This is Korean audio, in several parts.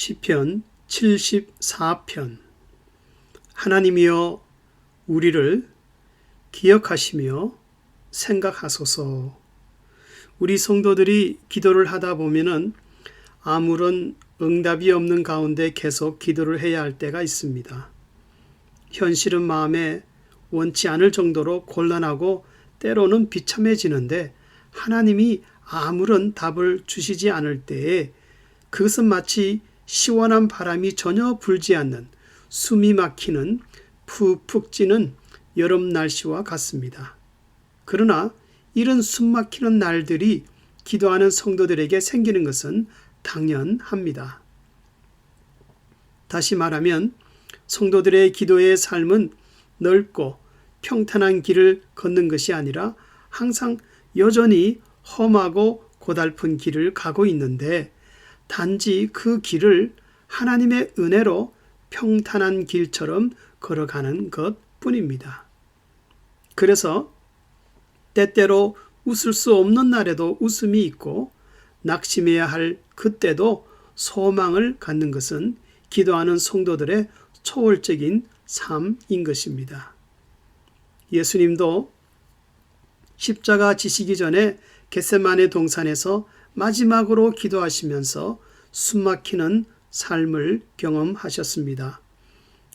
시편 74편. 하나님이여 우리를 기억하시며 생각하소서. 우리 성도들이 기도를 하다 보면은 아무런 응답이 없는 가운데 계속 기도를 해야 할 때가 있습니다. 현실은 마음에 원치 않을 정도로 곤란하고 때로는 비참해지는데 하나님이 아무런 답을 주시지 않을 때에 그것은 마치 시원한 바람이 전혀 불지 않는 숨이 막히는 푹푹 찌는 여름 날씨와 같습니다. 그러나 이런 숨 막히는 날들이 기도하는 성도들에게 생기는 것은 당연합니다. 다시 말하면 성도들의 기도의 삶은 넓고 평탄한 길을 걷는 것이 아니라 항상 여전히 험하고 고달픈 길을 가고 있는데 단지 그 길을 하나님의 은혜로 평탄한 길처럼 걸어가는 것 뿐입니다. 그래서 때때로 웃을 수 없는 날에도 웃음이 있고 낙심해야 할 그때도 소망을 갖는 것은 기도하는 성도들의 초월적인 삶인 것입니다. 예수님도 십자가 지시기 전에 겟세마네 동산에서 마지막으로 기도하시면서 숨막히는 삶을 경험하셨습니다.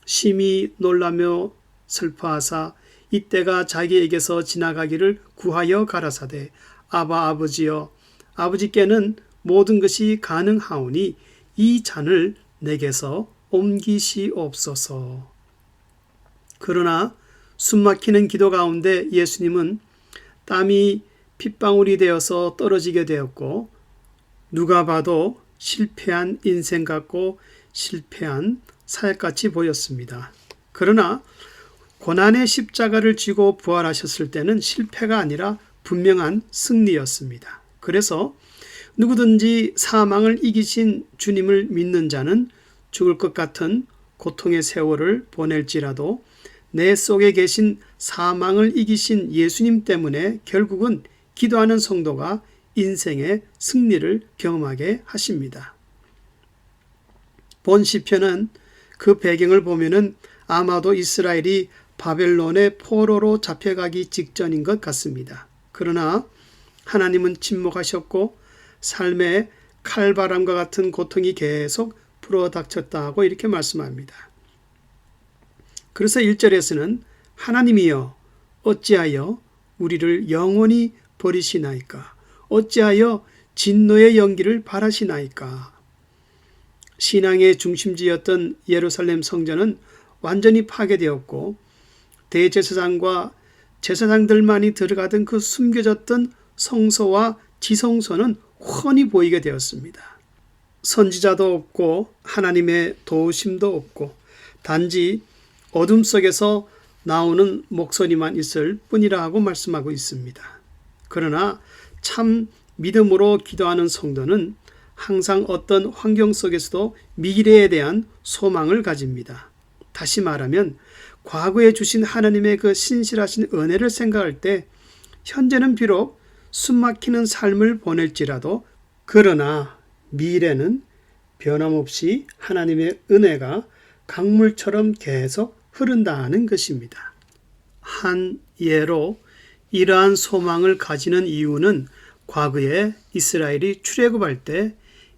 심히 놀라며 슬퍼하사 이때가 자기에게서 지나가기를 구하여 가라사대 아바 아버지여 아버지께는 모든 것이 가능하오니 이 잔을 내게서 옮기시옵소서. 그러나 숨막히는 기도 가운데 예수님은 땀이 핏방울이 되어서 떨어지게 되었고 누가 봐도 실패한 인생 같고 실패한 사역같이 보였습니다. 그러나 고난의 십자가를 지고 부활하셨을 때는 실패가 아니라 분명한 승리였습니다. 그래서 누구든지 사망을 이기신 주님을 믿는 자는 죽을 것 같은 고통의 세월을 보낼지라도 내 속에 계신 사망을 이기신 예수님 때문에 결국은 기도하는 성도가 인생의 승리를 경험하게 하십니다. 본 시편은 그 배경을 보면은 아마도 이스라엘이 바벨론의 포로로 잡혀가기 직전인 것 같습니다. 그러나 하나님은 침묵하셨고 삶의 칼바람과 같은 고통이 계속 불어닥쳤다 하고 이렇게 말씀합니다. 그래서 1절에서는 하나님이여 어찌하여 우리를 영원히 버리시나이까? 어찌하여 진노의 연기를 바라시나이까? 신앙의 중심지였던 예루살렘 성전은 완전히 파괴되었고 대제사장과 제사장들만이 들어가던 그 숨겨졌던 성소와 지성소는 훤히 보이게 되었습니다. 선지자도 없고 하나님의 도우심도 없고 단지 어둠 속에서 나오는 목소리만 있을 뿐이라 하고 말씀하고 있습니다. 그러나 참 믿음으로 기도하는 성도는 항상 어떤 환경 속에서도 미래에 대한 소망을 가집니다. 다시 말하면 과거에 주신 하나님의 그 신실하신 은혜를 생각할 때 현재는 비록 숨막히는 삶을 보낼지라도 그러나 미래는 변함없이 하나님의 은혜가 강물처럼 계속 흐른다는 것입니다. 한 예로 이러한 소망을 가지는 이유는 과거에 이스라엘이 출애굽할 때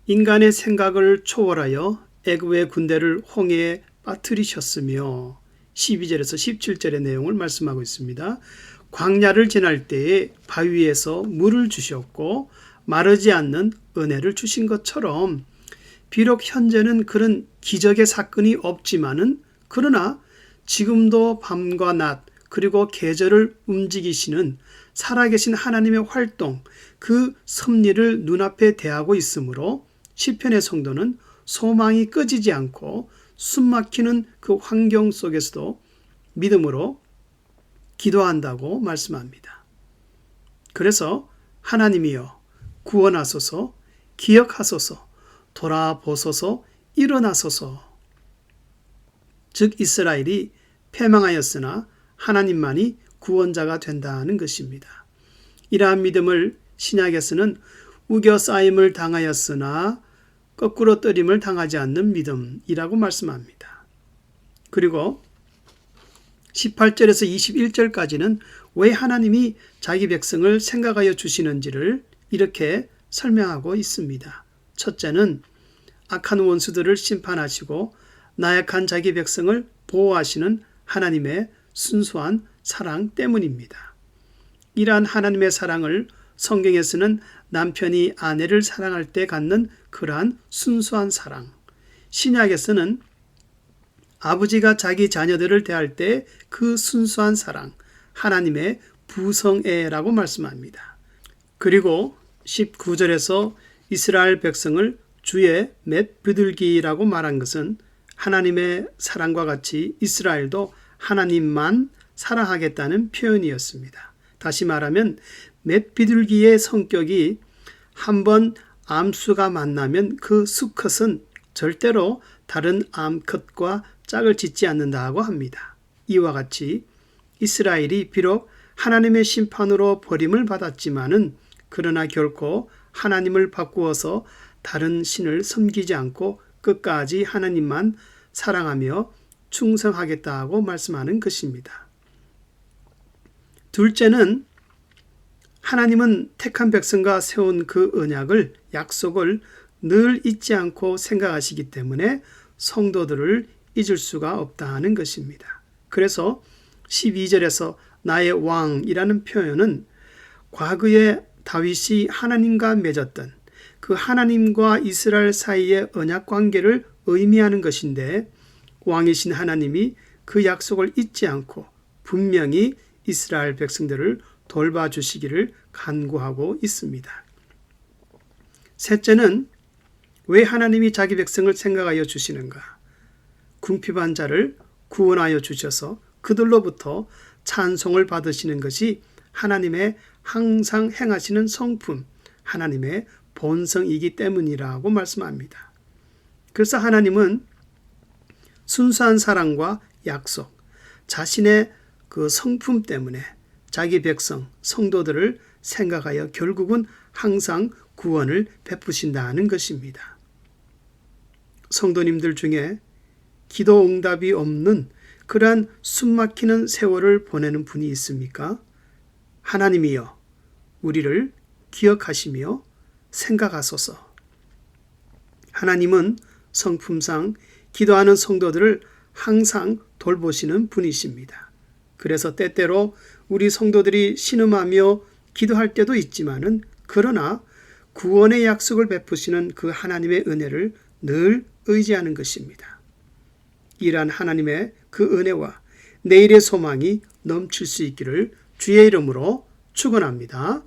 인간의 생각을 초월하여 애굽의 군대를 홍해에 빠뜨리셨으며 12절에서 17절의 내용을 말씀하고 있습니다. 광야를 지날 때에 바위에서 물을 주셨고 마르지 않는 은혜를 주신 것처럼 비록 현재는 그런 기적의 사건이 없지만은 그러나 지금도 밤과 낮 그리고 계절을 움직이시는 살아계신 하나님의 활동 그 섭리를 눈앞에 대하고 있으므로 시편의 성도는 소망이 꺼지지 않고 숨막히는 그 환경 속에서도 믿음으로 기도한다고 말씀합니다. 그래서 하나님이여 구원하소서 기억하소서 돌아보소서 일어나소서. 즉 이스라엘이 패망하였으나 하나님만이 구원자가 된다는 것입니다. 이러한 믿음을 신약에서는 우겨싸임을 당하였으나 거꾸로 뜨림을 당하지 않는 믿음이라고 말씀합니다. 그리고 18절에서 21절까지는 왜 하나님이 자기 백성을 생각하여 주시는지를 이렇게 설명하고 있습니다. 첫째는 악한 원수들을 심판하시고 나약한 자기 백성을 보호하시는 하나님의 순수한 사랑 때문입니다. 이러한 하나님의 사랑을 성경에서는 남편이 아내를 사랑할 때 갖는 그러한 순수한 사랑, 신약에서는 아버지가 자기 자녀들을 대할 때 그 순수한 사랑, 하나님의 부성애라고 말씀합니다. 그리고 19절에서 이스라엘 백성을 주의 맷 비둘기라고 말한 것은 하나님의 사랑과 같이 이스라엘도 하나님만 사랑하겠다는 표현이었습니다. 다시 말하면 맷 비둘기의 성격이 한번 암수가 만나면 그 수컷은 절대로 다른 암컷과 짝을 짓지 않는다고 합니다. 이와 같이 이스라엘이 비록 하나님의 심판으로 버림을 받았지만은 그러나 결코 하나님을 바꾸어서 다른 신을 섬기지 않고 끝까지 하나님만 사랑하며 충성하겠다고 말씀하는 것입니다. 둘째는 하나님은 택한 백성과 세운 그 언약을, 약속을 늘 잊지 않고 생각하시기 때문에 성도들을 잊을 수가 없다는 것입니다. 그래서 12절에서 나의 왕이라는 표현은 과거에 다윗이 하나님과 맺었던 그 하나님과 이스라엘 사이의 언약 관계를 의미하는 것인데 왕이신 하나님이 그 약속을 잊지 않고 분명히 이스라엘 백성들을 돌봐주시기를 간구하고 있습니다. 셋째는 왜 하나님이 자기 백성을 생각하여 주시는가? 궁핍한 자를 구원하여 주셔서 그들로부터 찬송을 받으시는 것이 하나님의 항상 행하시는 성품, 하나님의 본성이기 때문이라고 말씀합니다. 그래서 하나님은 순수한 사랑과 약속, 자신의 그 성품 때문에 자기 백성, 성도들을 생각하여 결국은 항상 구원을 베푸신다는 것입니다. 성도님들 중에 기도 응답이 없는 그러한 숨막히는 세월을 보내는 분이 있습니까? 하나님이여 우리를 기억하시며 생각하소서. 하나님은 성품상 기도하는 성도들을 항상 돌보시는 분이십니다. 그래서 때때로 우리 성도들이 신음하며 기도할 때도 있지만은 그러나 구원의 약속을 베푸시는 그 하나님의 은혜를 늘 의지하는 것입니다. 이러한 하나님의 그 은혜와 내일의 소망이 넘칠 수 있기를 주의 이름으로 축원합니다.